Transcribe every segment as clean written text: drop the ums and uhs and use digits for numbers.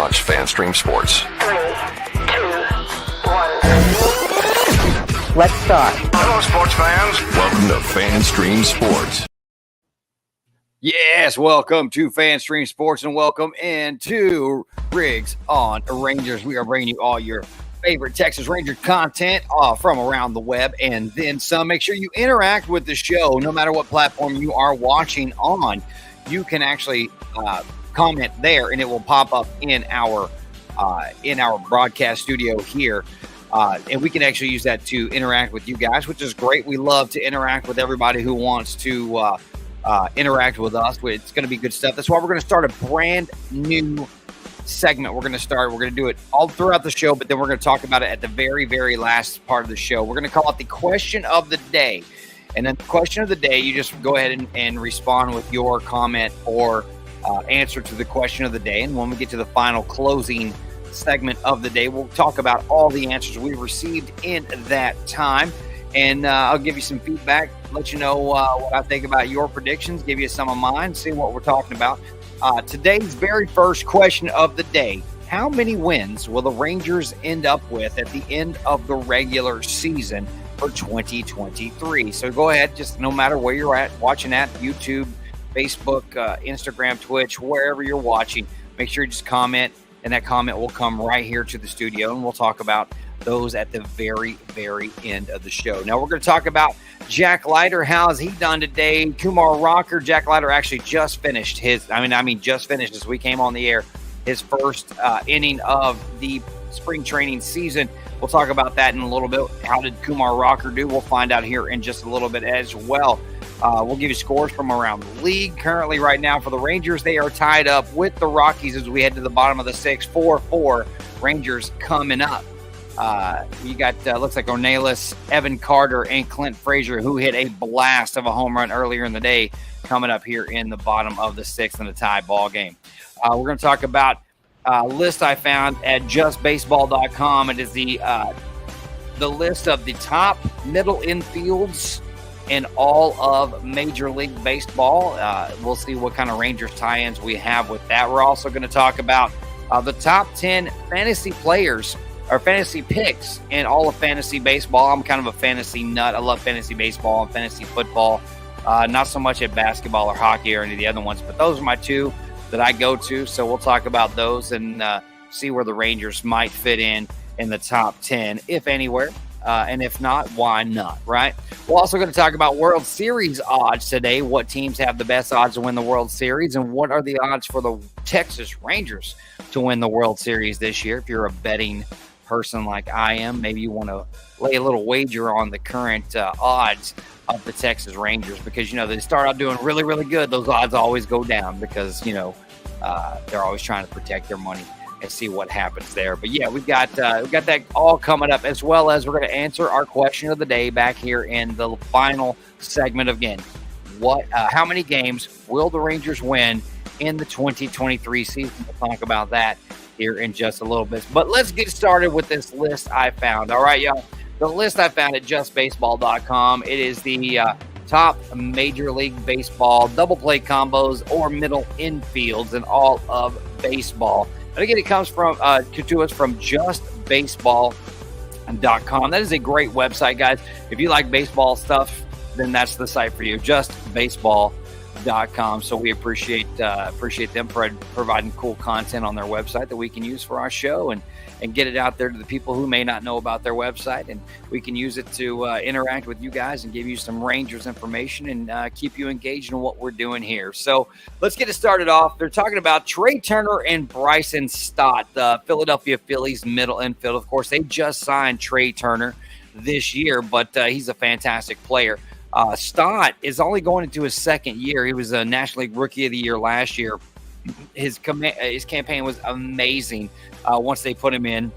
launch FanStream Sports. 3, 2, 1. Let's start. Hello, sports fans. Welcome to FanStream Sports. Yes, welcome to FanStream Sports and welcome into Riggs on Rangers. We are bringing you all your favorite Texas Ranger content from around the web and then some. Make sure you interact with the show no matter what platform you are watching on. You can actually comment there and it will pop up in our broadcast studio here. And we can actually use that to interact with you guys, which is great. We love to interact with everybody who wants to interact with us. It's going to be good stuff. That's why we're going to start a brand new segment. We're going to do it all throughout the show, but then we're going to talk about it at the very, very last part of the show. We're going to call it the question of the day. And then the question of the day, you just go ahead and respond with your comment or answer to the question of the day. And when we get to the final closing segment of the day, we'll talk about all the answers we received in that time. And I'll give you some feedback, let you know what I think about your predictions, give you some of mine, see what we're talking about. Today's very first question of the day: how many wins will the Rangers end up with at the end of the regular season for 2023? So go ahead, just no matter where you're at, watching at YouTube, Facebook, Instagram, Twitch, wherever you're watching, make sure you just comment, and that comment will come right here to the studio, and we'll talk about those at the very, very end of the show. Now we're going to talk about Jack Leiter. How's he done today? Kumar Rocker. Jack Leiter actually just finished just finished as we came on the air, his first inning of the spring training season. We'll talk about that in a little bit. How did Kumar Rocker do? We'll find out here in just a little bit as well. We'll give you scores from around the league. Currently, right now, for the Rangers, they are tied up with the Rockies as we head to the bottom of the sixth. 4-4 Rangers coming up. You got, looks like Ornelas, Evan Carter, and Clint Frazier, who hit a blast of a home run earlier in the day, coming up here in the bottom of the sixth in a tie ball game. We're going to talk about a list I found at justbaseball.com. It is the list of the top middle infields in all of Major League Baseball. We'll see what kind of Rangers tie-ins we have with that. We're also going to talk about the top 10 fantasy players or fantasy picks in all of fantasy baseball. I'm kind of a fantasy nut. I love fantasy baseball and fantasy football. Not so much at basketball or hockey or any of the other ones, but those are my two that I go to. So we'll talk about those and see where the Rangers might fit in the top 10, if anywhere. And if not, why not, right? We're also going to talk about World Series odds today. What teams have the best odds to win the World Series, and what are the odds for the Texas Rangers to win the World Series this year? If you're a betting person like I am, maybe you want to lay a little wager on the current odds of the Texas Rangers, because, they start out doing really, really good. Those odds always go down because, they're always trying to protect their money and see what happens there. But yeah, we've got that all coming up, as well as we're going to answer our question of the day back here in the final segment. Again, how many games will the Rangers win in the 2023 season? We'll talk about that here in just a little bit. But let's get started with this list I found. All right, y'all. The list I found at justbaseball.com. It is the top Major League Baseball double play combos or middle infields in all of baseball. And again, it comes from to us from justbaseball.com. That is a great website, guys. If you like baseball stuff, then that's the site for you. Justbaseball.com. So we appreciate them for providing cool content on their website that we can use for our show and get it out there to the people who may not know about their website. And we can use it to interact with you guys and give you some Rangers information and keep you engaged in what we're doing here. So let's get it started off. They're talking about Trey Turner and Bryson Stott, the Philadelphia Phillies middle infield. Of course, they just signed Trey Turner this year, but he's a fantastic player. Stott is only going into his second year. He was a National League Rookie of the Year last year. His campaign was amazing once they put him in.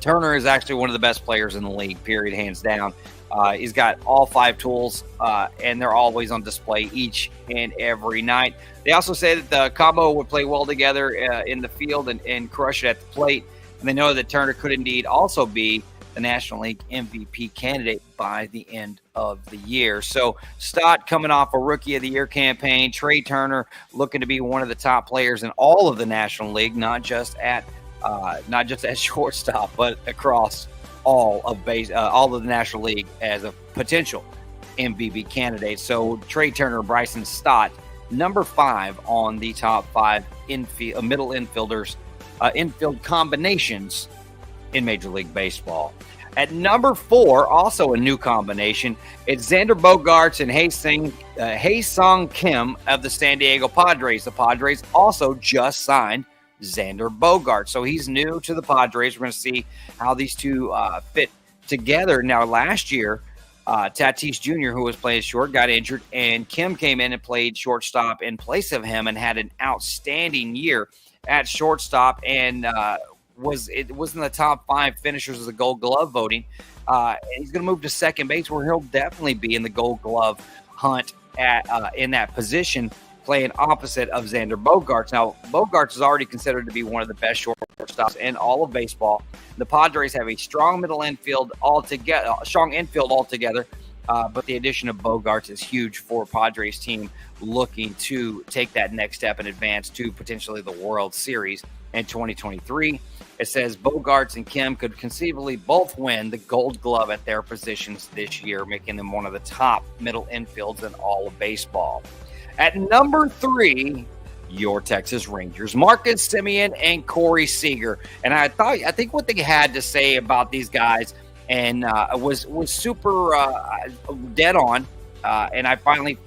Turner is actually one of the best players in the league, period, hands down. He's got all five tools, and they're always on display each and every night. They also say that the combo would play well together in the field and crush it at the plate. And they know that Turner could indeed also be the National League MVP candidate by the end of the year. So Stott coming off a Rookie of the Year campaign, Trey Turner looking to be one of the top players in all of the National League, not just at shortstop, but across all of the National League as a potential MVP candidate. So Trey Turner, Bryson Stott, number 5 on the top 5 middle infielders, infield combinations in Major League Baseball. At number 4, also a new combination, it's Xander Bogaerts and Hae-Sung Kim of the San Diego Padres. The Padres also just signed Xander Bogaerts, so he's new to the Padres. We're going to see how these two fit together. Now, last year, Tatis Jr., who was playing short, got injured, and Kim came in and played shortstop in place of him and had an outstanding year at shortstop, and was in the top 5 finishers of the Gold Glove voting. And he's going to move to second base, where he'll definitely be in the Gold Glove hunt in that position, playing opposite of Xander Bogaerts. Now, Bogaerts is already considered to be one of the best shortstops in all of baseball. The Padres have a strong infield altogether, but the addition of Bogaerts is huge for Padres team looking to take that next step and advance to potentially the World Series in 2023. It says Bogaerts and Kim could conceivably both win the Gold Glove at their positions this year, making them one of the top middle infields in all of baseball. At number 3, your Texas Rangers, Marcus Semien and Corey Seager. And I think what they had to say about these guys and was super dead on. And I finally,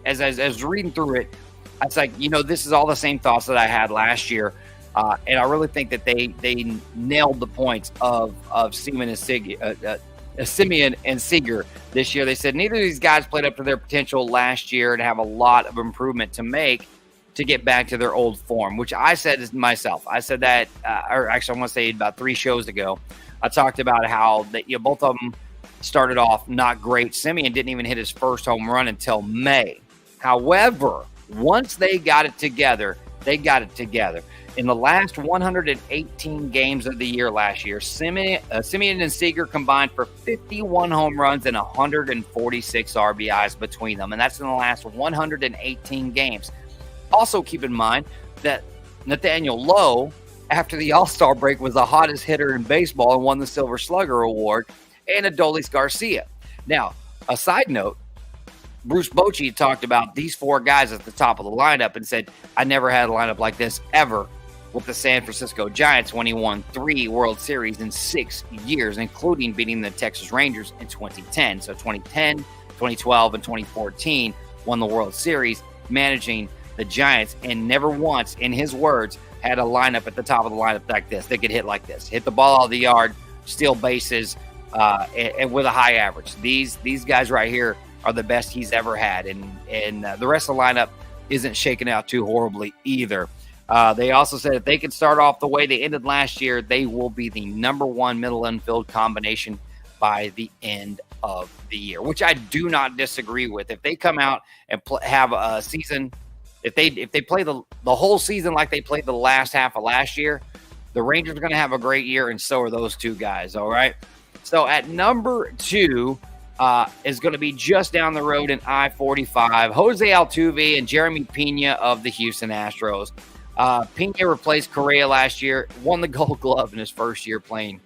as I was reading through it, I was like, this is all the same thoughts that I had last year. And I really think that they nailed the points of Semien and Seager this year. They said neither of these guys played up to their potential last year and have a lot of improvement to make to get back to their old form, which I said myself. I said that, or actually I want to say about 3 shows ago, I talked about how that both of them started off not great. Semien didn't even hit his first home run until May. However, once they got it together, In the last 118 games of the year last year, Semien and Seager combined for 51 home runs and 146 RBIs between them, and that's in the last 118 games. Also keep in mind that Nathaniel Lowe, after the All-Star break, was the hottest hitter in baseball and won the Silver Slugger Award, and Adolis Garcia. Now, a side note, Bruce Bochy talked about these 4 guys at the top of the lineup and said, I never had a lineup like this ever with the San Francisco Giants when he won 3 World Series in 6 years, including beating the Texas Rangers in 2010. So 2010, 2012, and 2014 won the World Series, managing the Giants, and never once, in his words, had a lineup at the top of the lineup like this. They could hit like this, hit the ball out of the yard, steal bases, and with a high average. These guys right here are the best he's ever had, and the rest of the lineup isn't shaking out too horribly either. They also said if they can start off the way they ended last year, they will be the number 1 middle infield combination by the end of the year, which I do not disagree with. If they come out and have a season, if they play the whole season like they played the last half of last year, the Rangers are going to have a great year, and so are those 2 guys, all right? So at number 2 is going to be just down the road in I-45, Jose Altuve and Jeremy Pena of the Houston Astros. Pena replaced Correa last year, won the Gold Glove in his first year playing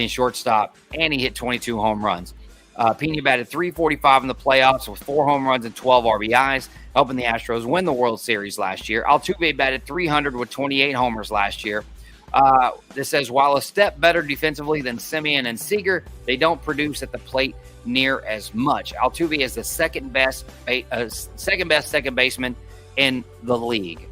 shortstop, and he hit 22 home runs. Pena batted .345 in the playoffs with 4 home runs and 12 RBIs, helping the Astros win the World Series last year. Altuve batted .300 with 28 homers last year. This says, while a step better defensively than Semien and Seager, they don't produce at the plate near as much. Altuve is the second best second baseman in the league.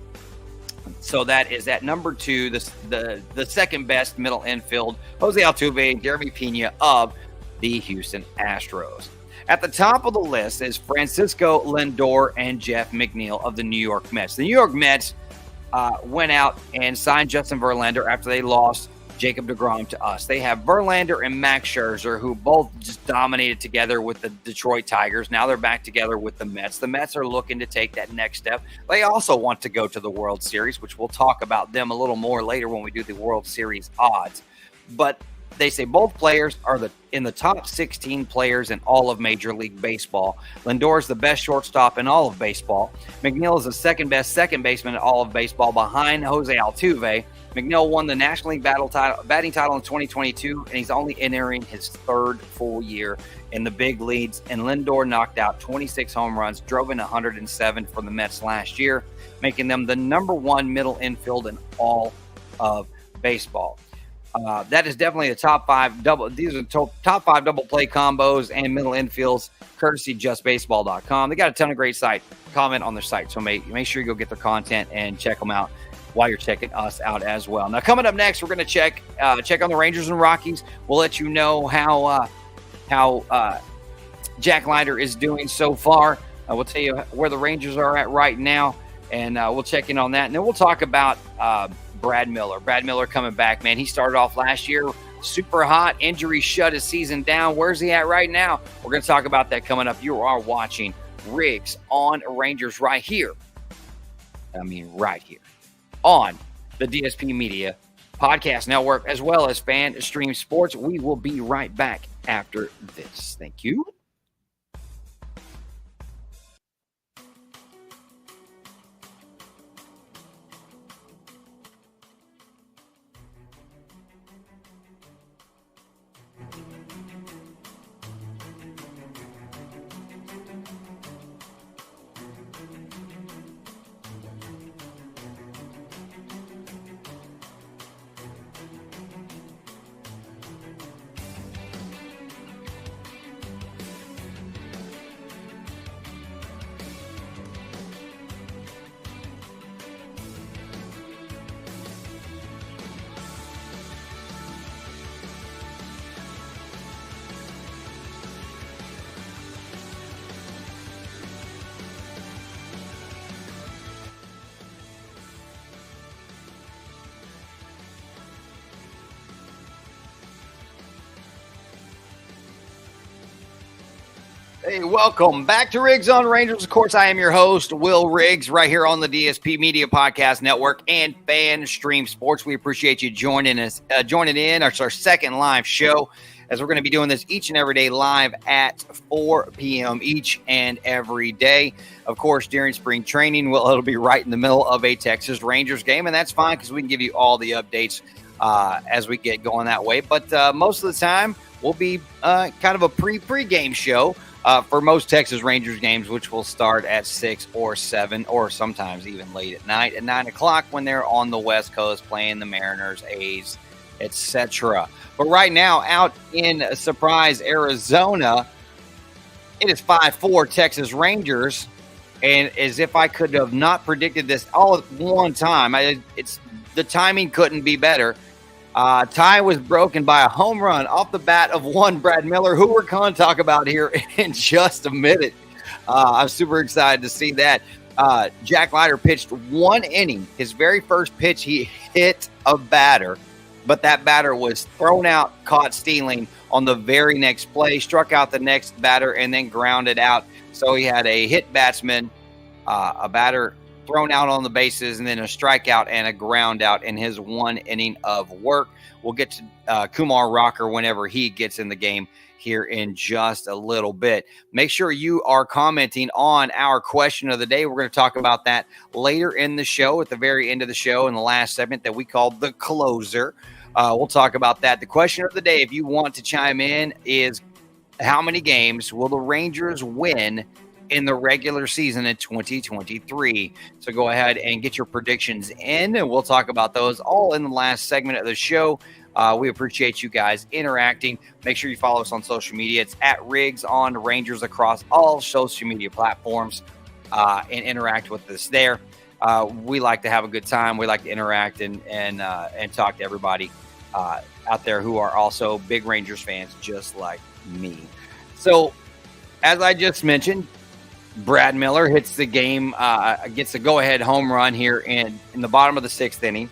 So that is at number 2, the second best middle infield, Jose Altuve and Jeremy Pena of the Houston Astros. At the top of the list is Francisco Lindor and Jeff McNeil of the New York Mets. The New York Mets went out and signed Justin Verlander after they lost Jacob deGrom to us. They have Verlander and Max Scherzer, who both just dominated together with the Detroit Tigers. Now they're back together with the Mets. The Mets are looking to take that next step. They also want to go to the World Series, which we'll talk about them a little more later when we do the World Series odds. But They say both players are in the top 16 players in all of Major League Baseball. Lindor is the best shortstop in all of baseball. McNeil is the second best second baseman in all of baseball behind Jose Altuve. McNeil won the National League batting title in 2022, and he's only entering his third full year in the big leagues. And Lindor knocked out 26 home runs, drove in 107 for the Mets last year, making them the number one middle infield in all of baseball. That is definitely the top five double. These are top five double play combos and middle infields, courtesy justbaseball.com. They got a ton of great comment on their site. So make sure you go get their content and check them out while you're checking us out as well. Now, coming up next, we're going to check on the Rangers and Rockies. We'll let you know how Jack Leiter is doing so far. We'll tell you where the Rangers are at right now, and we'll check in on that. And then we'll talk about Brad Miller. Brad Miller coming back, man. He started off last year super hot. Injury shut his season down. Where's he at right now? We're going to talk about that coming up. You are watching Riggs on Rangers right here. Right here on the DSP Media Podcast Network, as well as Fan Stream Sports. We will be right back after this. Thank you. Hey, welcome back to Riggs on Rangers. Of course, I am your host, Wil Riggs, right here on the DSP Media Podcast Network and Fan Stream Sports. We appreciate you joining us, joining in. It's our second live show, as we're going to be doing this each and every day live at 4 p.m. each and every day. Of course, during spring training, it'll be right in the middle of a Texas Rangers game, and that's fine because we can give you all the updates as we get going that way. But most of the time, we'll be kind of a pre-game show for most Texas Rangers games, which will start at 6 or 7, or sometimes even late at night at 9 o'clock when they're on the West Coast playing the Mariners, A's, etc. But right now, out in Surprise, Arizona, it is 5-4 Texas Rangers. And as if I could have not predicted this all at one time, the timing couldn't be better. Tie was broken by a home run off the bat of one Brad Miller, who we're going to talk about here in just a minute. I'm super excited to see that. Jack Leiter pitched one inning. His very first pitch, he hit a batter, but that batter was thrown out, caught stealing on the very next play, struck out the next batter, and then grounded out. So he had a hit batsman, a batter thrown out on the bases, and then a strikeout and a ground out in his one inning of work. We'll get to Kumar Rocker whenever he gets in the game here in just a little bit. Make sure you are commenting on our question of the day. We're going to talk about that later in the show, at the very end of the show, in the last segment that we call the closer. We'll talk about that. The question of the day, if you want to chime in, is how many games will the Rangers win in the regular season in 2023? So go ahead and get your predictions in, and we'll talk about those all in the last segment of the show. We appreciate you guys interacting. Make sure you follow us on social media. It's at Riggs on Rangers across all social media platforms, and interact with us there. We like to have a good time. We like to interact and talk to everybody out there who are also big Rangers fans just like me. So, as I just mentioned, Brad Miller hits the game, gets a go-ahead home run here in the bottom of the sixth inning.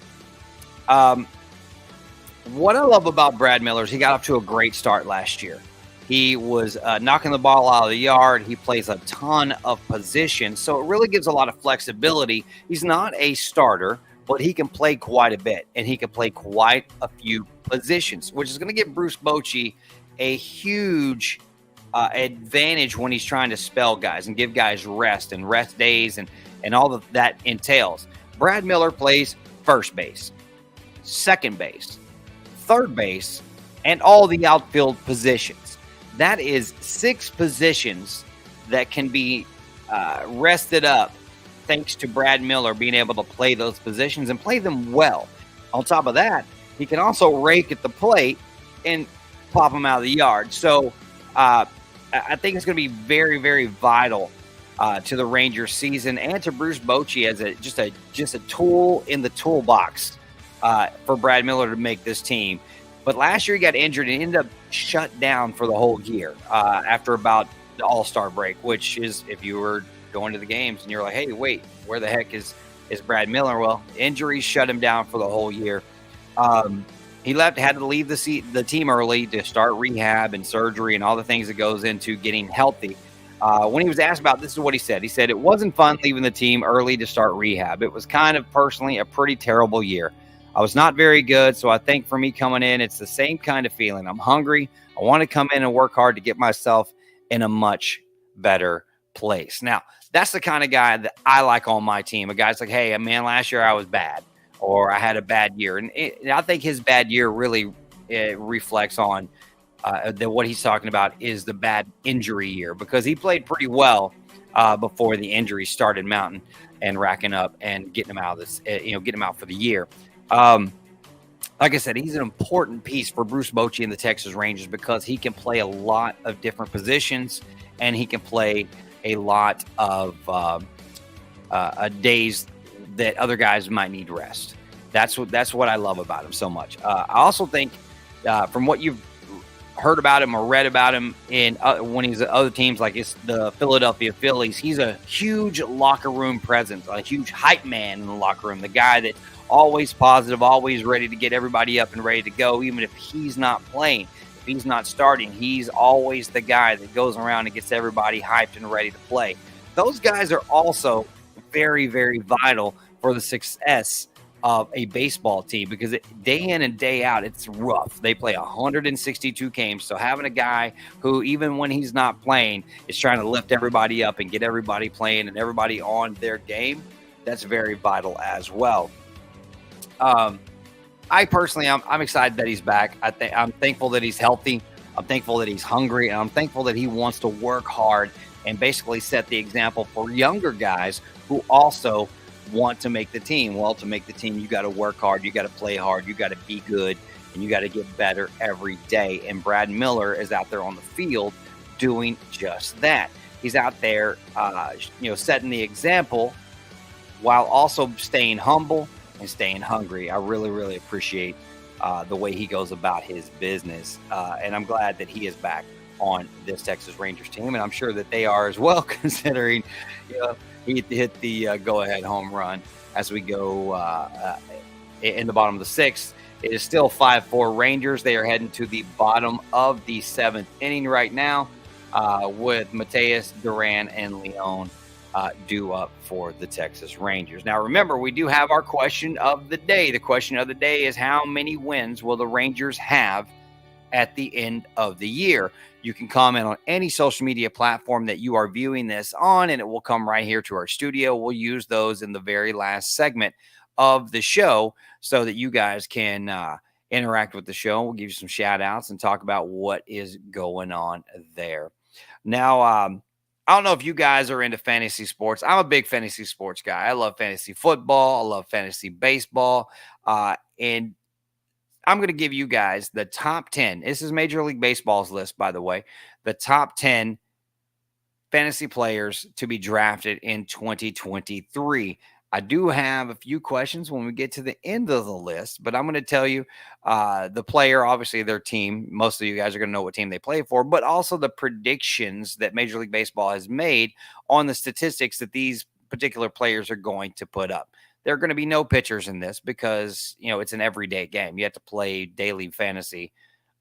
What I love about Brad Miller is he got off to a great start last year. He was knocking the ball out of the yard. He plays a ton of position, so it really gives a lot of flexibility. He's not a starter, but he can play quite a bit, and he can play quite a few positions, which is going to give Bruce Bochy a huge advantage when he's trying to spell guys and give guys rest and rest days and all of that entails. Brad Miller plays first base, second base, third base, and all the outfield positions. That is 6 positions that can be rested up thanks to Brad Miller being able to play those positions and play them well. On top of that, he can also rake at the plate and pop them out of the yard. So I think it's going to be very, very vital to the Rangers season and to Bruce Bochy as just a tool in the toolbox for Brad Miller to make this team. But last year he got injured and ended up shut down for the whole year after about the All-Star break, which is if you were going to the games and you're like, hey, wait, where the heck is Brad Miller? Well, injuries shut him down for the whole year. He had to leave the team early to start rehab and surgery and all the things that goes into getting healthy. When he was asked about this is what he said. He said, it wasn't fun leaving the team early to start rehab. It was kind of personally a pretty terrible year. I was not very good, so I think for me coming in, it's the same kind of feeling. I'm hungry. I want to come in and work hard to get myself in a much better place. Now, that's the kind of guy that I like on my team. A guy's like, hey, man, last year I was bad or I had a bad year. And I think his bad year really reflects on that what he's talking about is the bad injury year because he played pretty well before the injuries started mounting and racking up and getting him out of this, getting him out for the year. Like I said, he's an important piece for Bruce Bochy and the Texas Rangers because he can play a lot of different positions and he can play a lot of days that other guys might need rest. That's what I love about him so much. I also think from what you've heard about him or read about him in when he's at other teams like it's the Philadelphia Phillies, he's a huge locker room presence, a huge hype man in the locker room, the guy that always positive, always ready to get everybody up and ready to go, even if he's not playing, if he's not starting, he's always the guy that goes around and gets everybody hyped and ready to play. Those guys are also very, very vital for the success of a baseball team because day in and day out, it's rough. They play 162 games. So having a guy who, even when he's not playing, is trying to lift everybody up and get everybody playing and everybody on their game, that's very vital as well. I personally, I'm excited that he's back. I'm thankful that he's healthy. I'm thankful that he's hungry, and I'm thankful that he wants to work hard and basically set the example for younger guys who also want to make the team. Well, to make the team, you got to work hard, you got to play hard, you got to be good, and you got to get better every day. And Brad Miller is out there on the field doing just that. He's out there, setting the example while also staying humble and staying hungry. I really, really appreciate the way he goes about his business. And I'm glad that he is back on this Texas Rangers team. And I'm sure that they are as well, considering he hit the go-ahead home run as we go in the bottom of the 6th. It is still 5-4 Rangers. They are heading to the bottom of the 7th inning right now with Mateus, Duran, and Leon due up for the Texas Rangers. Now, remember, we do have our question of the day. The question of the day is how many wins will the Rangers have at the end of the year? You can comment on any social media platform that you are viewing this on, and it will come right here to our studio. We'll use those in the very last segment of the show so that you guys can interact with the show. We'll give you some shout outs and talk about what is going on there. Now, I don't know if you guys are into fantasy sports. I'm a big fantasy sports guy. I love fantasy football. I love fantasy baseball. And I'm going to give you guys the top 10. This is Major League Baseball's list, by the way. The top 10 fantasy players to be drafted in 2023. I do have a few questions when we get to the end of the list, but I'm going to tell you the player, obviously their team. Most of you guys are going to know what team they play for, but also the predictions that Major League Baseball has made on the statistics that these particular players are going to put up. There are going to be no pitchers in this because, it's an everyday game. You have to play daily fantasy.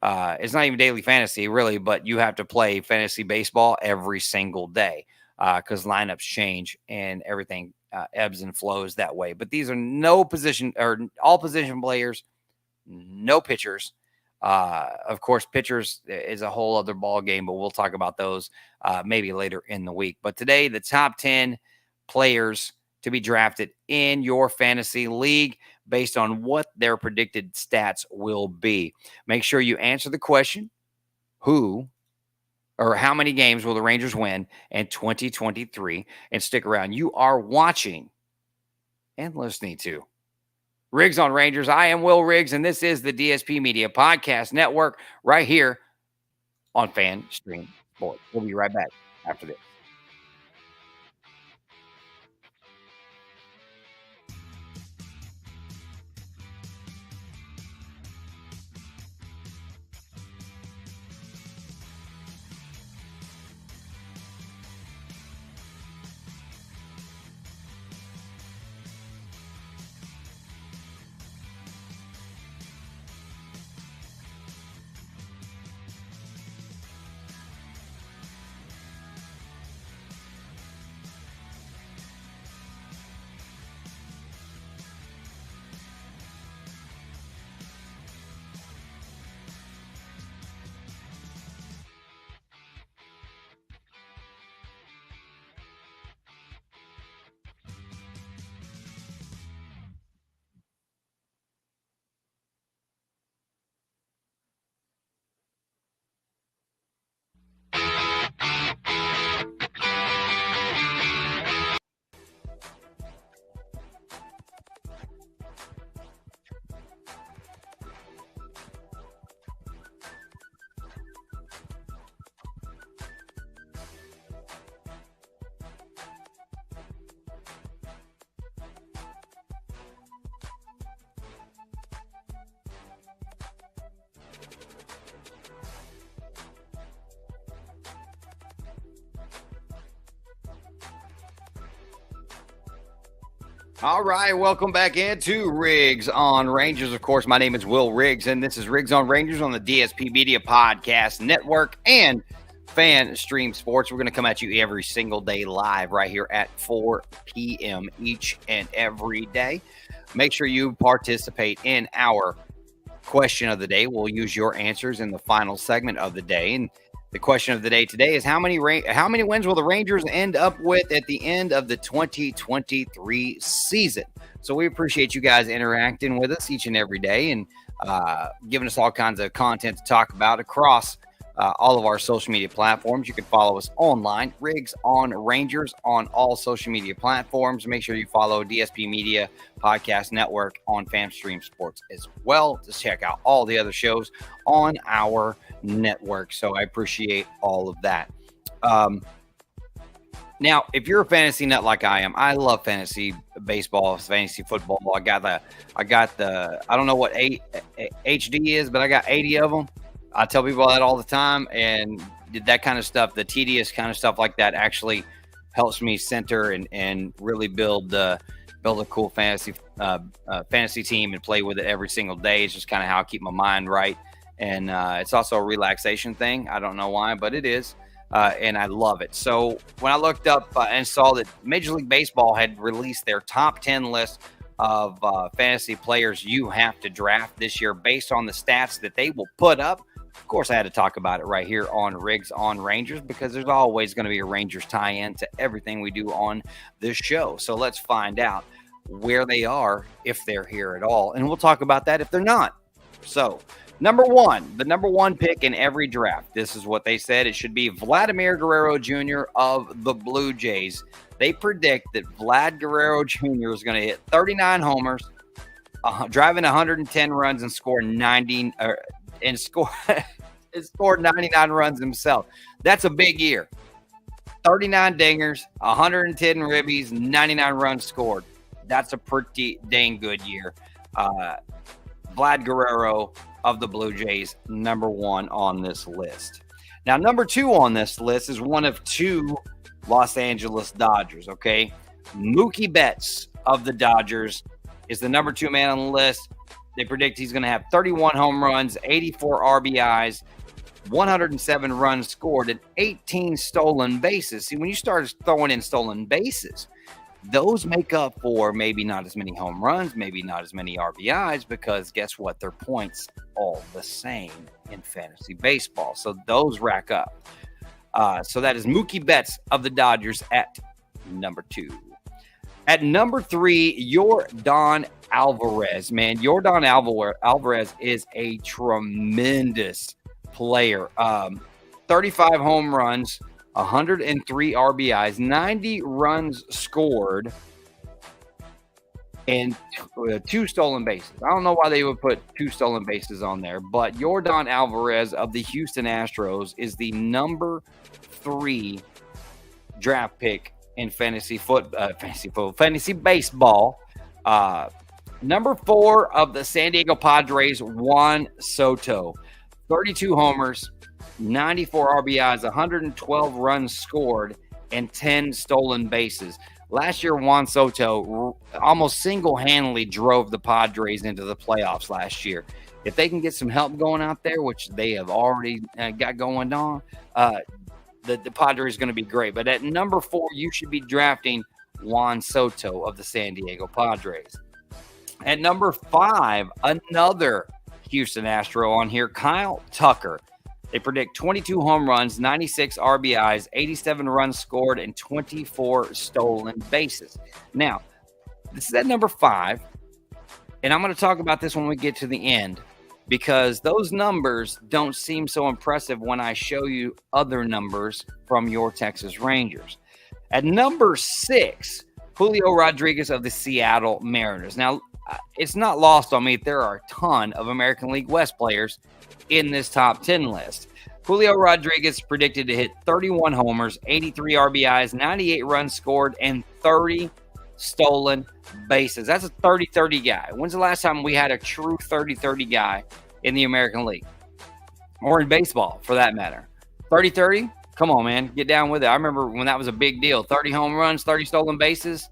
It's not even daily fantasy, really, but you have to play fantasy baseball every single day. because lineups change and everything ebbs and flows that way. But these are no position or all position players, no pitchers. Of course, pitchers is a whole other ball game, but we'll talk about those maybe later in the week. But today, the top 10 players to be drafted in your fantasy league based on what their predicted stats will be. Make sure you answer the question, who or how many games will the Rangers win in 2023? And stick around. You are watching and listening to Riggs on Rangers. I am Wil Riggs, and this is the DSP Media Podcast Network right here on Fan Stream Sports. We'll be right back after this. All right, welcome back into Riggs on Rangers. Of course, my name is Wil Riggs, and this is Riggs on Rangers on the DSP Media Podcast Network and Fan Stream Sports. We're going to come at you every single day live right here at 4 p.m. each and every day. Make sure you participate in our question of the day. We'll use your answers in the final segment of the day. And the question of the day today is how many wins will the Rangers end up with at the end of the 2023 season? So we appreciate you guys interacting with us each and every day and giving us all kinds of content to talk about across all of our social media platforms. You can follow us online, Riggs on Rangers, on all social media platforms. Make sure you follow DSP Media Podcast Network on FanStream Sports as well to check out all the other shows on our network. So I appreciate all of that. Now, if you're a fantasy nut like I am, I love fantasy baseball, fantasy football. I got the I don't know what HD is, but I got 80 of them. I tell people that all the time, and that kind of stuff, the tedious kind of stuff like that, actually helps me center and really build a cool fantasy team and play with it every single day. It's just kind of how I keep my mind right, and it's also a relaxation thing. I don't know why, but it is, and I love it. So when I looked up and saw that Major League Baseball had released their top 10 list of fantasy players you have to draft this year based on the stats that they will put up. Of course, I had to talk about it right here on Riggs on Rangers because there's always going to be a Rangers tie-in to everything we do on this show. So let's find out where they are, if they're here at all. And we'll talk about that if they're not. So the number one pick in every draft. This is what they said. It should be Vladimir Guerrero Jr. of the Blue Jays. They predict that Vlad Guerrero Jr. is going to hit 39 homers, driving 110 runs and score 90 and scored 99 runs himself. That's a big year. 39 dingers, 110 ribbies, 99 runs scored. That's a pretty dang good year. Vlad Guerrero of the Blue Jays, number one on this list. Now, number two on this list is one of two Los Angeles Dodgers, okay? Mookie Betts of the Dodgers is the number two man on the list. They predict he's going to have 31 home runs, 84 RBIs, 107 runs scored, and 18 stolen bases. See, when you start throwing in stolen bases, those make up for maybe not as many home runs, maybe not as many RBIs, because guess what? They're points all the same in fantasy baseball. So those rack up. So that is Mookie Betts of the Dodgers at number 2. At number 3, Yordan Alvarez. Man, Yordan Alvarez is a tremendous player. 35 home runs, 103 RBIs, 90 runs scored, and 2 stolen bases. I don't know why they would put 2 stolen bases on there, but Yordan Alvarez of the Houston Astros is the number 3 draft pick in fantasy baseball. Number 4 of the San Diego Padres, Juan Soto, 32 homers, 94 RBIs, 112 runs scored, and 10 stolen bases. Last year, Juan Soto almost single-handedly drove the Padres into the playoffs last year. If they can get some help going out there, which they have already got going on, the Padres is going to be great. But at number 4, you should be drafting Juan Soto of the San Diego Padres. At number 5, another Houston Astro on here, Kyle Tucker. They predict 22 home runs, 96 RBIs, 87 runs scored, and 24 stolen bases. Now, this is at number 5, and I'm going to talk about this when we get to the end, because those numbers don't seem so impressive when I show you other numbers from your Texas Rangers. At number 6, Julio Rodriguez of the Seattle Mariners. Now, it's not lost on me that there are a ton of American League West players in this top 10 list. Julio Rodriguez predicted to hit 31 homers, 83 RBIs, 98 runs scored, and 30 stolen bases. That's a 30-30 guy. When's the last time we had a true 30-30 guy in the American League? Or in baseball, for that matter. 30-30? Come on, man. Get down with it. I remember when that was a big deal. 30 home runs, 30 stolen bases.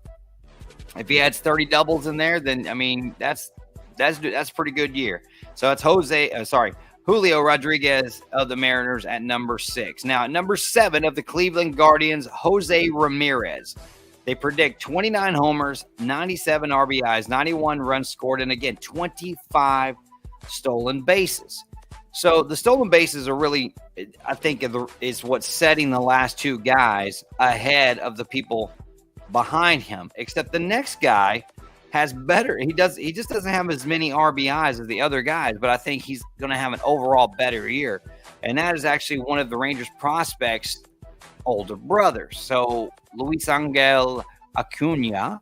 If he adds 30 doubles in there, then, I mean, that's a pretty good year. So it's Julio Rodriguez of the Mariners at number 6. Now, at number 7 of the Cleveland Guardians, Jose Ramirez. They predict 29 homers, 97 RBIs, 91 runs scored, and again, 25 stolen bases. So the stolen bases are really, I think, is what's setting the last 2 guys ahead of the people behind him. Except the next guy has better. He just doesn't have as many RBIs as the other guys, but I think he's going to have an overall better year. And that is actually one of the Rangers prospects' older brothers. So Luis Angel Acuna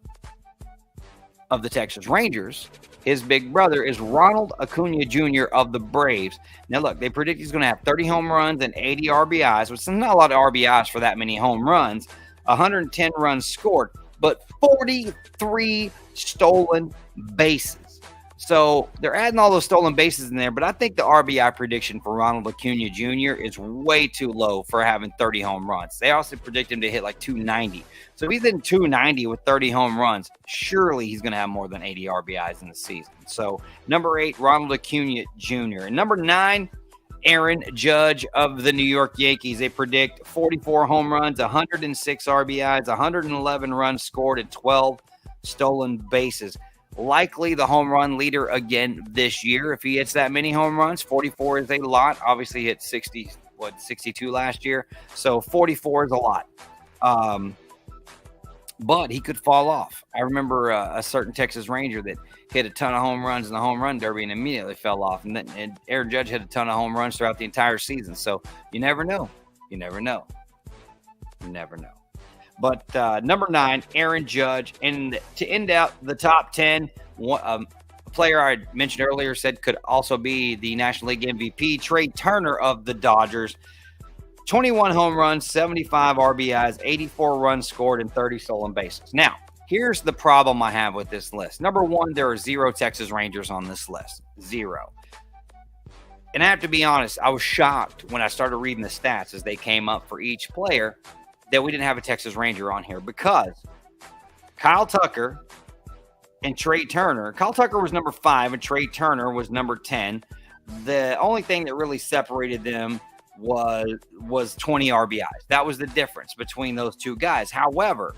of the Texas Rangers, his big brother is Ronald Acuna Jr. of the Braves. Now, look, they predict he's going to have 30 home runs and 80 RBIs, which is not a lot of RBIs for that many home runs, 110 runs scored, but 43 stolen bases. So they're adding all those stolen bases in there, but I think the RBI prediction for Ronald Acuna Jr. is way too low for having 30 home runs. They also predict him to hit like 290. So if he's in 290 with 30 home runs, surely he's going to have more than 80 RBIs in the season. So number 8, Ronald Acuna Jr. And number 9, Aaron Judge of the New York Yankees. They predict 44 home runs, 106 RBIs, 111 runs scored, and 12 stolen bases. Likely the home run leader again this year. If he hits that many home runs, 44 is a lot. Obviously hit 62 last year. So 44 is a lot. But he could fall off. I remember a certain Texas Ranger that hit a ton of home runs in the home run derby and immediately fell off. And Aaron Judge hit a ton of home runs throughout the entire season. So you never know. You never know. You never know. But number 9, Aaron Judge. And to end out the top 10, a player I mentioned earlier said could also be the National League MVP, Trey Turner of the Dodgers. 21 home runs, 75 RBIs, 84 runs scored, and 30 stolen bases. Now, here's the problem I have with this list. Number 1, there are 0 Texas Rangers on this list. 0. And I have to be honest, I was shocked when I started reading the stats as they came up for each player that we didn't have a Texas Ranger on here, because Kyle Tucker and Trey Turner. Kyle Tucker was number 5 and Trey Turner was number 10. The only thing that really separated them was 20 RBIs. That was the difference between those two guys. However,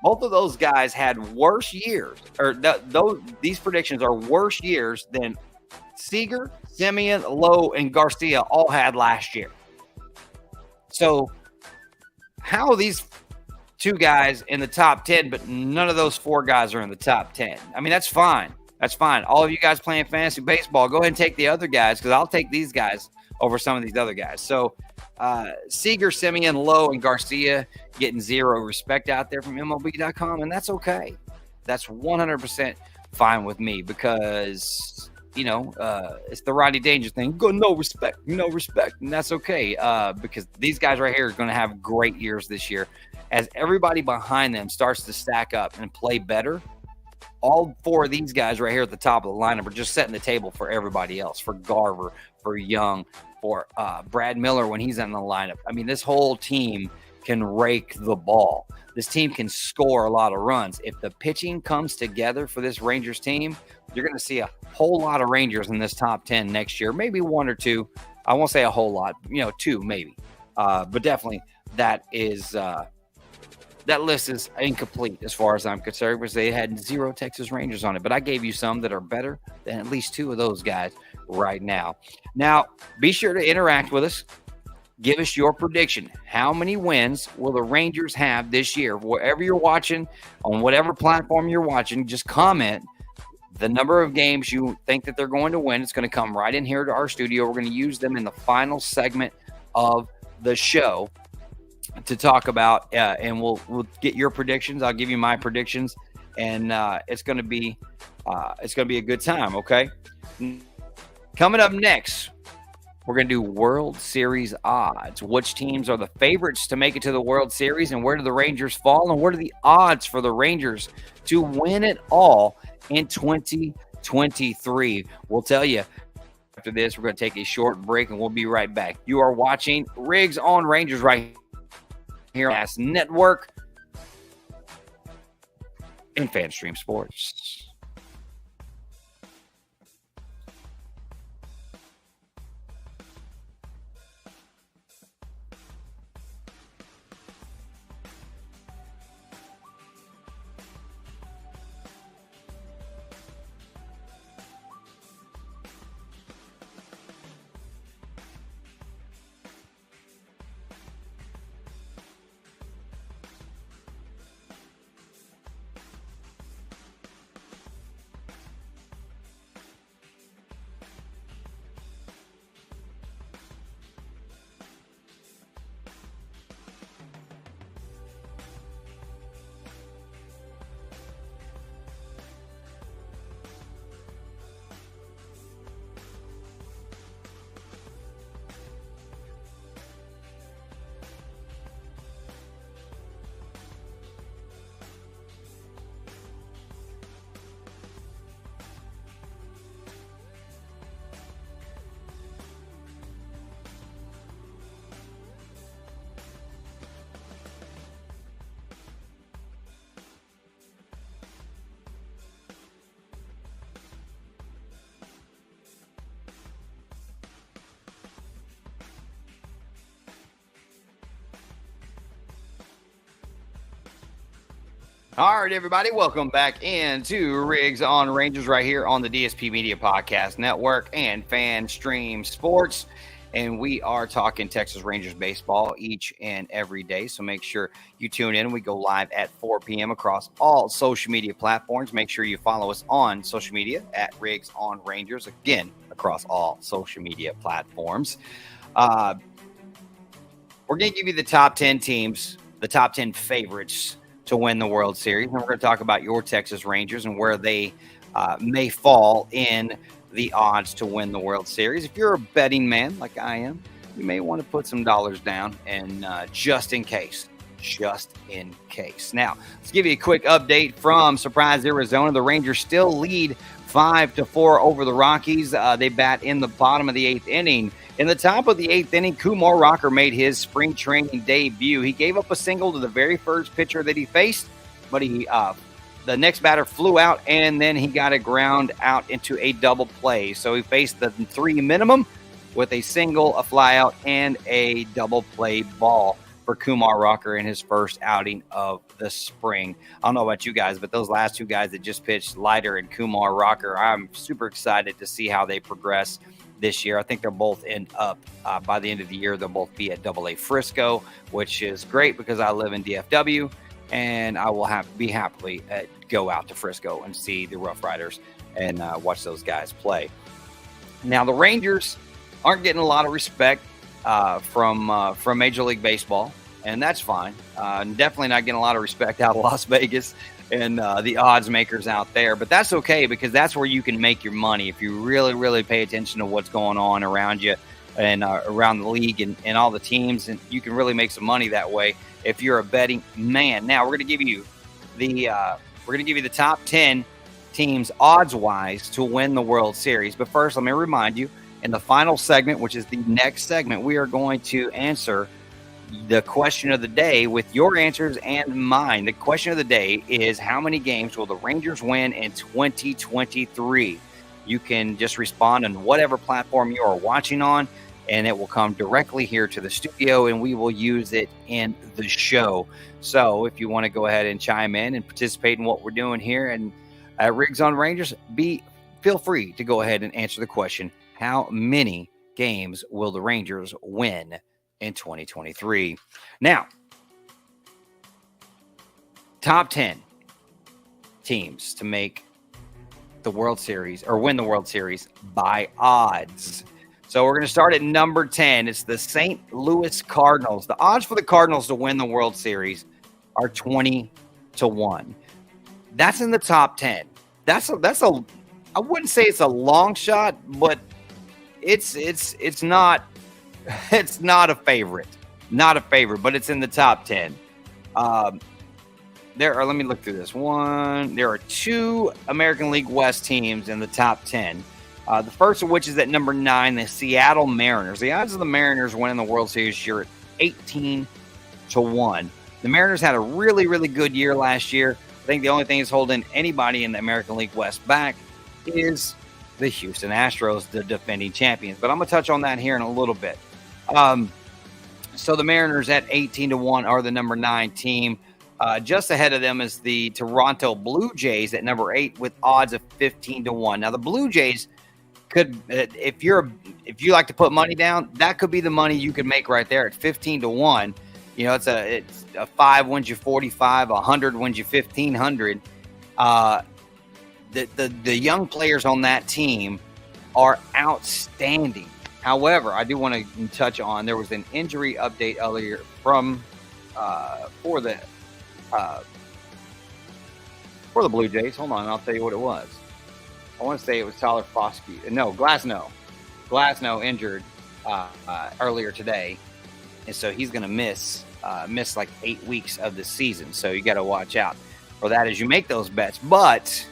both of those guys had worse years, or these predictions are worse years than Seager, Simeon, Lowe, and Garcia all had last year. So how are these two guys in the top 10, but none of those four guys are in the top 10? I mean, that's fine. That's fine. All of you guys playing fantasy baseball, go ahead and take the other guys, because I'll take these guys over some of these other guys. So Seager, Simeon, Lowe, and Garcia getting zero respect out there from MLB.com, and that's okay. That's 100% fine with me, because it's the Rodney Danger thing. Go no respect, and that's okay, because these guys right here are going to have great years this year. As everybody behind them starts to stack up and play better, all four of these guys right here at the top of the lineup are just setting the table for everybody else, for Garver, for Young, for Brad Miller when he's in the lineup. I mean, this whole team can rake the ball. This team can score a lot of runs. If the pitching comes together for this Rangers team, you're going to see a whole lot of Rangers in this top 10 next year. Maybe one or two. I won't say a whole lot, two maybe. But definitely that list is incomplete as far as I'm concerned, because they had 0 Texas Rangers on it. But I gave you some that are better than at least 2 of those guys right now. Now, be sure to interact with us. Give us your prediction. How many wins will the Rangers have this year? Wherever you're watching, on whatever platform you're watching, just comment the number of games you think that they're going to win. It's going to come right in here to our studio. We're going to use them in the final segment of the show to talk about, and we'll get your predictions. I'll give you my predictions, and it's going to be a good time. Okay. Coming up next, we're going to do World Series odds. Which teams are the favorites to make it to the World Series, and where do the Rangers fall, and what are the odds for the Rangers to win it all in 2023? We'll tell you after this. We're going to take a short break, and we'll be right back. You are watching Riggs on Rangers right here on Network and FanStream Sports. All right, everybody, welcome back into Riggs on Rangers right here on the DSP Media Podcast Network and FanStream Sports. And we are talking Texas Rangers baseball each and every day. So make sure you tune in. We go live at 4 p.m. across all social media platforms. Make sure you follow us on social media at Riggs on Rangers. Again, across all social media platforms. We're going to give you the top 10 teams, the top 10 favorites to win the World Series. And we're going to talk about your Texas Rangers and where they may fall in the odds to win the World Series. If you're a betting man like I am, you may want to put some dollars down, and just in case. Now, let's give you a quick update from Surprise, Arizona. The Rangers still lead 5-4 over the Rockies. They bat in the bottom of the 8th inning. In the top of the 8th inning, Kumar Rocker made his spring training debut. He gave up a single to the very first pitcher that he faced, but the next batter flew out, and then he got a ground out into a double play. So he faced the 3 minimum with a single, a flyout, and a double play ball for Kumar Rocker in his first outing of the spring. I don't know about you guys, but those last two guys that just pitched, Leiter and Kumar Rocker, I'm super excited to see how they progress this year. I think they'll both end up by the end of the year. They'll both be at AA Frisco, which is great because I live in DFW, and I will be happily go out to Frisco and see the Rough Riders and watch those guys play. Now, the Rangers aren't getting a lot of respect from Major League Baseball, and that's fine. Definitely not getting a lot of respect out of Las Vegas and the odds makers out there, but that's okay because that's where you can make your money if you really, really pay attention to what's going on around you and around the league and all the teams, and you can really make some money that way if you're a betting man. Now we're going to give you the top 10 teams odds-wise to win the World Series. But first, let me remind you, in the final segment, which is the next segment, we are going to answer the question of the day with your answers and mine. The question of the day is, how many games will the Rangers win in 2023? You can just respond on whatever platform you are watching on, and it will come directly here to the studio, and we will use it in the show. So if you want to go ahead and chime in and participate in what we're doing here and at Riggs on Rangers, feel free to go ahead and answer the question, how many games will the Rangers win in 2023? Now, top 10 teams to make the World Series or win the World Series by odds. So we're going to start at number 10. It's the St. Louis Cardinals. The odds for the Cardinals to win the World Series are 20-1. That's in the top 10. That's a I wouldn't say it's a long shot, but it's not a favorite. Not a favorite, but it's in the top 10. Let me look through this. There are 2 American League West teams in the top 10. The first of which is at number 9, the Seattle Mariners. The odds of the Mariners winning the World Series this year are 18-1. The Mariners had a really, really good year last year. I think the only thing that's holding anybody in the American League West back is the Houston Astros, the defending champions. But I'm going to touch on that here in a little bit. So the Mariners at 18-1 are the number 9 team. Just ahead of them is the Toronto Blue Jays at number 8 with odds of 15-1. Now the Blue Jays could, if you like to put money down, that could be the money you could make right there at 15-1. You know, it's a 5 wins you 45, 100 wins you 1,500. The young players on that team are outstanding. However, I do want to touch on, there was an injury update earlier for the Blue Jays. Hold on, I'll tell you what it was. I want to say it was Tyler Foskey. No, Glasnow. Glasnow injured earlier today, and so he's going to miss like 8 weeks of the season. So you got to watch out for that as you make those bets. But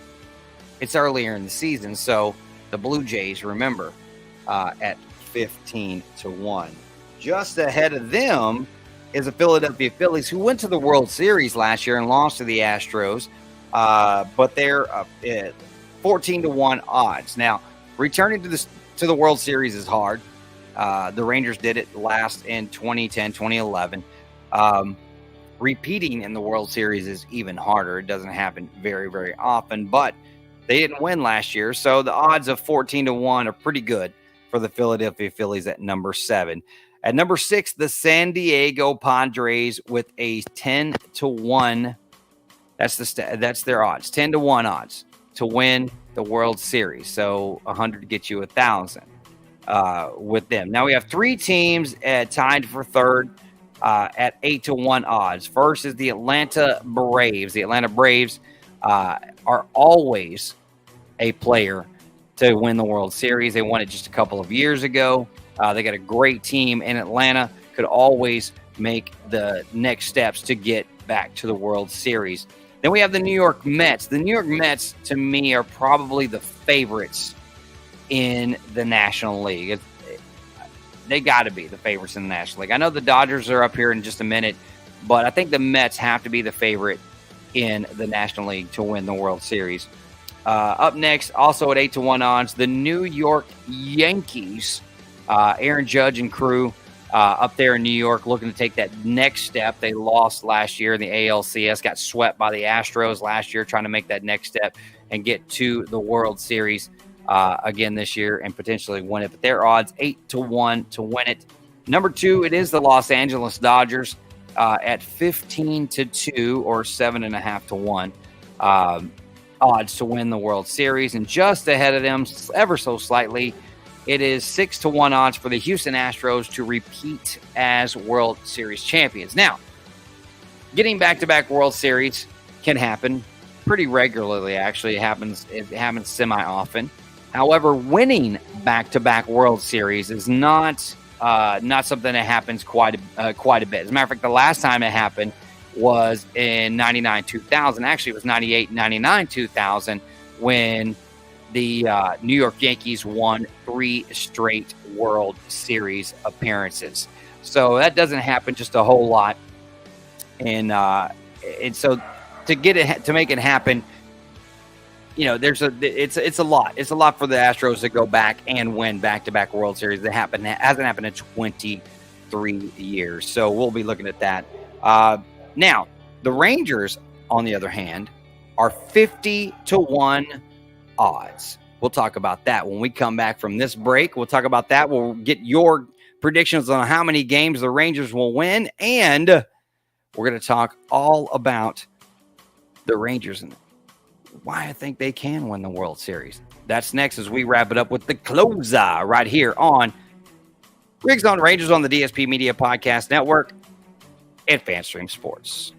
it's earlier in the season, so the Blue Jays, remember, at 15-1. Just ahead of them is the Philadelphia Phillies, who went to the World Series last year and lost to the Astros, but they're 14-1 odds. Now, returning to the World Series is hard. The Rangers did it last in 2010, 2011. Repeating in the World Series is even harder. It doesn't happen very, very often, but they didn't win last year, so the odds of 14-1 are pretty good for the Philadelphia Phillies at number 7. At number 6, the San Diego Padres with a 10-1. That's their odds, 10-1 odds to win the World Series. So 100 gets you 1,000 with them. Now we have 3 teams tied for third at 8-1 odds. First is the Atlanta Braves. The Atlanta Braves are always a player to win the World Series. They won it just a couple of years ago. They got a great team, and Atlanta could always make the next steps to get back to the World Series. Then we have the New York Mets. The New York Mets, to me, are probably the favorites in the National League. They got to be the favorites in the National League. I know the Dodgers are up here in just a minute, but I think the Mets have to be the favorite in the National League to win the World Series. Up next, also at 8-1 odds, the New York Yankees Aaron Judge and crew up there in New York looking to take that next step. They lost last year in the ALCS, got swept by the Astros last year, trying to make that next step and get to the World Series again this year and potentially win it. But their odds 8-1 to win it. Number 2, it is the Los Angeles Dodgers at 15-2 or 7.5 to 1 odds to win the World Series. And just ahead of them, ever so slightly, it is 6-1 odds for the Houston Astros to repeat as World Series champions. Now, getting back-to-back World Series can happen pretty regularly, actually. It happens semi-often. However, winning back-to-back World Series is not something that happens quite a bit. As a matter of fact, the last time it happened was in 99-2000. Actually, it was 98-99-2000 when the New York Yankees won 3 straight World Series appearances. So that doesn't happen just a whole lot. And so to make it happen, it's a lot. It's a lot for the Astros to go back and win back-to-back World Series. It hasn't happened in 23 years. So we'll be looking at that. Now, the Rangers, on the other hand, are 50-1 odds. We'll talk about that when we come back from this break. We'll talk about that. We'll get your predictions on how many games the Rangers will win, and we're going to talk all about the Rangers and why I think they can win the World Series. That's next as we wrap it up with the closer right here on Riggs on Rangers on the DSP Media Podcast Network and FanStream Sports.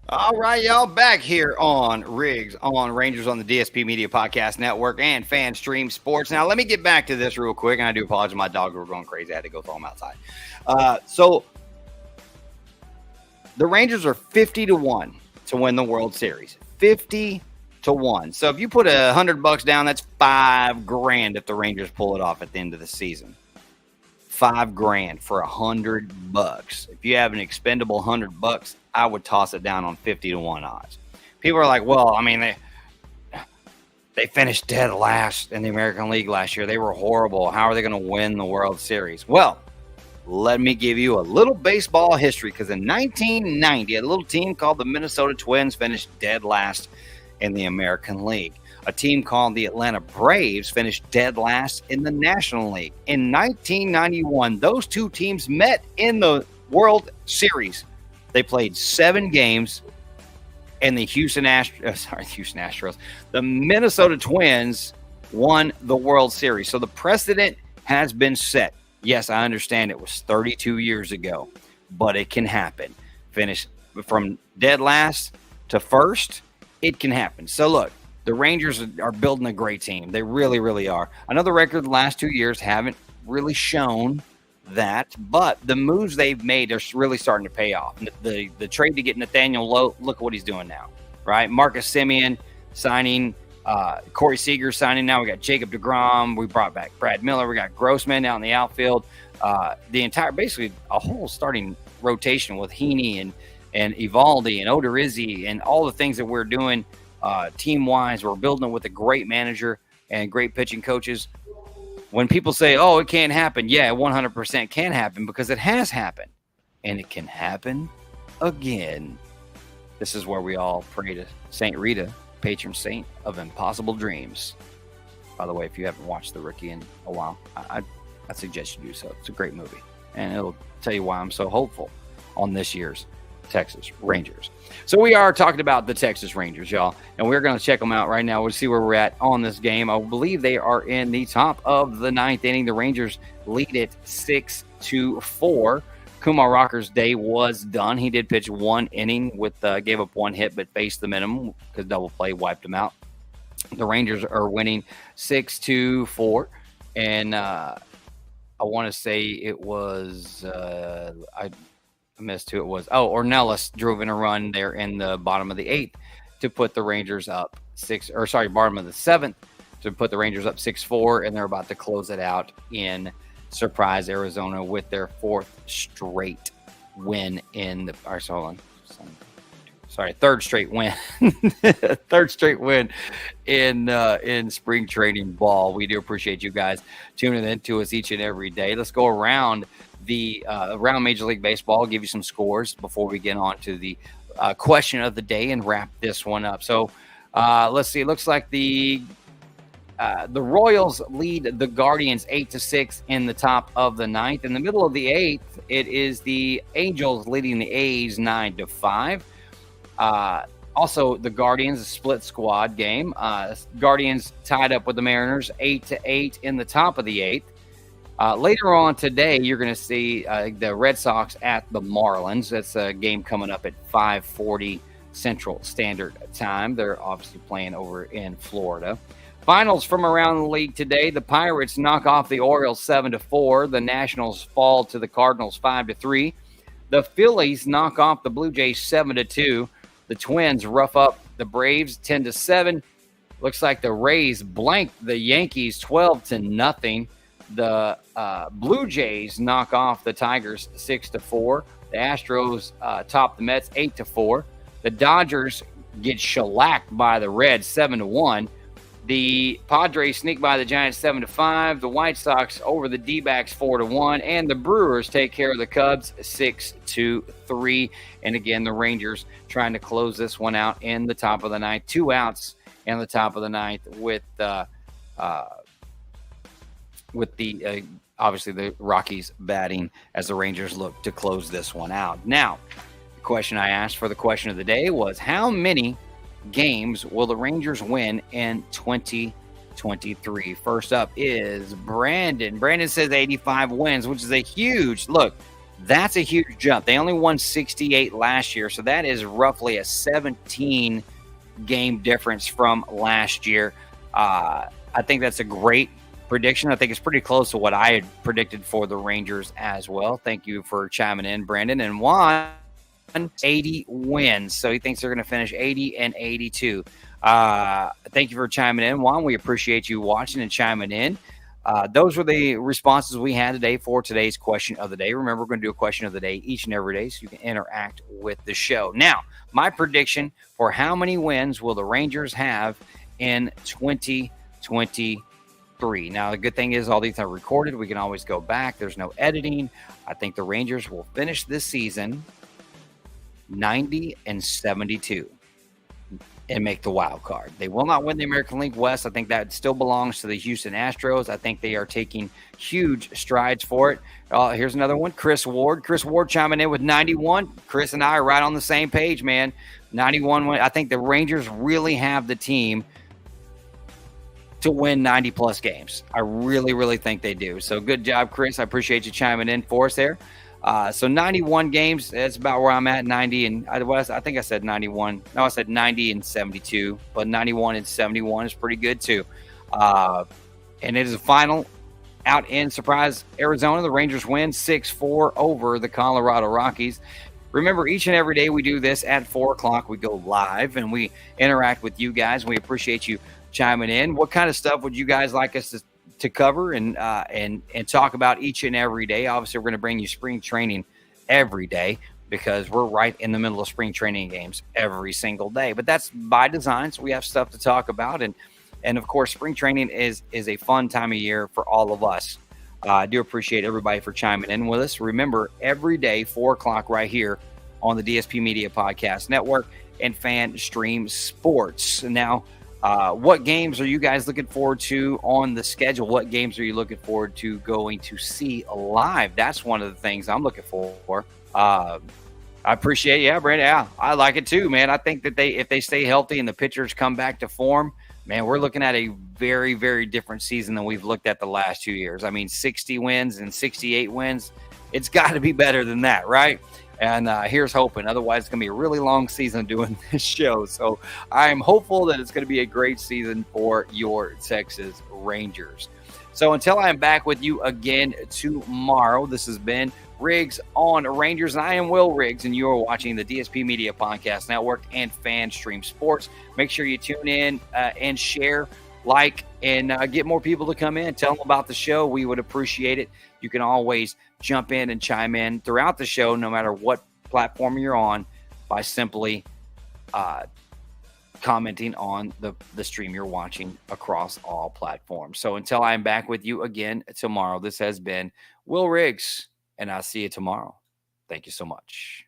All right, y'all, back here on Riggs on Rangers on the DSP Media Podcast Network and FanStream Sports. Now, let me get back to this real quick, and I do apologize. My dogs were going crazy. I had to go throw them outside. So the Rangers are 50-1 to win the World Series. 50-1. So if you put $100 down, that's $5,000 if the Rangers pull it off at the end of the season. $5,000 for $100. If you have an expendable $100, I would toss it down on 50-1 odds. People are like, well, I mean, they finished dead last in the American League last year. They were horrible. How are they going to win the World Series? Well, let me give you a little baseball history, because in 1990, a little team called the Minnesota Twins finished dead last in the American League. A team called the Atlanta Braves finished dead last in the National League. In 1991, those two teams met in the World Series. They played 7 games, and the the Minnesota Twins won the World Series. So the precedent has been set. Yes, I understand it was 32 years ago, but it can happen. Finish from dead last to first, it can happen. So look, the Rangers are building a great team. They really, really are. I know the record the last 2 years haven't really shown that, but the moves they've made are really starting to pay off. The trade to get Nathaniel Lowe, look what he's doing now, right? Marcus Semien signing, Corey Seager signing now. We got Jacob deGrom. We brought back Brad Miller. We got Grossman out in the outfield. The entire, basically a whole starting rotation with Heaney and Evaldi and Odorizzi and all the things that we're doing team-wise. We're building it with a great manager and great pitching coaches. When people say, oh, it can't happen, yeah, 100% can happen, because it has happened. and it can happen again. This is where we all pray to Saint Rita, patron saint of impossible dreams. By the way, if you haven't watched The Rookie in a while, I suggest you do so. It's a great movie, and it'll tell you why I'm so hopeful on this year's Texas Rangers. So we are talking about the Texas Rangers, y'all, and we're going to check them out right now. We'll see where we're at on this game. I believe they are in the top of the ninth inning. The Rangers lead it 6-4. Kumar Rocker's day was done. He did pitch one inning with gave up one hit, but faced the minimum because double play wiped him out. The Rangers are winning 6-4, and I want to say it was I missed who it was. Oh, Ornelas drove in a run there in the bottom of the eighth to put the Rangers up bottom of the seventh to put the Rangers up 6-4, and they're about to close it out in surprise Arizona with their fourth straight win in the third straight win. Third straight win in spring training ball. We do appreciate you guys tuning in to us each and every day. Let's go around around Major League Baseball, give you some scores before we get on to the question of the day and wrap this one up. So let's see. It looks like the Royals lead the Guardians 8-6 in the top of the ninth. In the middle of the eighth, it is the Angels leading the A's 9-5. Also, the Guardians, a split squad game. Guardians tied up with the Mariners 8-8 in the top of the eighth. Later on today, you're going to see the Red Sox at the Marlins. That's a game coming up at 5:40 Central Standard Time. They're obviously playing over in Florida. Finals from around the league today. The Pirates knock off the Orioles 7-4. The Nationals fall to the Cardinals 5-3. The Phillies knock off the Blue Jays 7-2. The Twins rough up the Braves 10-7. Looks like the Rays blanked the Yankees 12-0. The Blue Jays knock off the Tigers 6-4. The Astros top the Mets 8-4. The Dodgers get shellacked by the Reds 7-1. The Padres sneak by the Giants 7-5. The White Sox over the D-backs 4-1. And the Brewers take care of the Cubs 6-3. And again, the Rangers trying to close this one out in the top of the ninth. 2 outs in the top of the ninth with the obviously the Rockies batting as the Rangers look to close this one out. Now, the question I asked for the question of the day was, how many games will the Rangers win in 2023? First up is Brandon. Brandon says 85 wins, which is a huge look. That's a huge jump. They only won 68 last year, so that is roughly a 17 game difference from last year. I think that's a great prediction. I think it's pretty close to what I had predicted for the Rangers as well. Thank you for chiming in, Brandon. And Juan, 80 wins. So he thinks they're going to finish 80-82. Thank you for chiming in, Juan. We appreciate you watching and chiming in. Those were the responses we had today for today's question of the day. Remember, we're going to do a question of the day each and every day so you can interact with the show. Now, my prediction for how many wins will the Rangers have in 2023. Now, the good thing is all these are recorded. We can always go back. There's no editing. I think the Rangers will finish this season 90-72 and make the wild card. They will not win the American League West. I think that still belongs to the Houston Astros. I think they are taking huge strides for it. Here's another one, Chris Ward. Chris Ward chiming in with 91. Chris and I are right on the same page, man. 91. I think the Rangers really have the team to win 90-plus games. I really, really think they do. So good job, Chris. I appreciate you chiming in for us there. So 91 games, that's about where I'm at, 90. And I think I said 91. No, I said 90-72. But 91-71 is pretty good, too. And it is a final out in surprise Arizona. The Rangers win 6-4 over the Colorado Rockies. Remember, each and every day we do this at 4 o'clock. We go live, and we interact with you guys. We appreciate you chiming in. What kind of stuff would you guys like us to cover and talk about each and every day? Obviously, we're going to bring you spring training every day because we're right in the middle of spring training games every single day. But that's by design, so we have stuff to talk about. And of course, spring training is a fun time of year for all of us. I do appreciate everybody for chiming in with us. Remember, every day, 4 o'clock right here on the DSP Media Podcast Network and Fan Stream Sports. Now, what games are you guys looking forward to on the schedule? What games are you looking forward to going to see live? That's one of the things I'm looking for. I appreciate it. Yeah, Brandon. Yeah, I like it too, man. I think that if they stay healthy and the pitchers come back to form, man, we're looking at a very, very different season than we've looked at the last 2 years. I mean, 60 wins and 68 wins. It's got to be better than that, right? And here's hoping. Otherwise, it's going to be a really long season doing this show. So I'm hopeful that it's going to be a great season for your Texas Rangers. So until I'm back with you again tomorrow, this has been Riggs on Rangers, and I am Wil Riggs, and you are watching the DSP Media Podcast Network and Fan Stream Sports. Make sure you tune in and share, like, and get more people to come in. Tell them about the show. We would appreciate it. You can always jump in and chime in throughout the show, no matter what platform you're on, by simply commenting on the stream you're watching across all platforms. So until I'm back with you again tomorrow, this has been Wil Riggs, and I'll see you tomorrow. Thank you so much.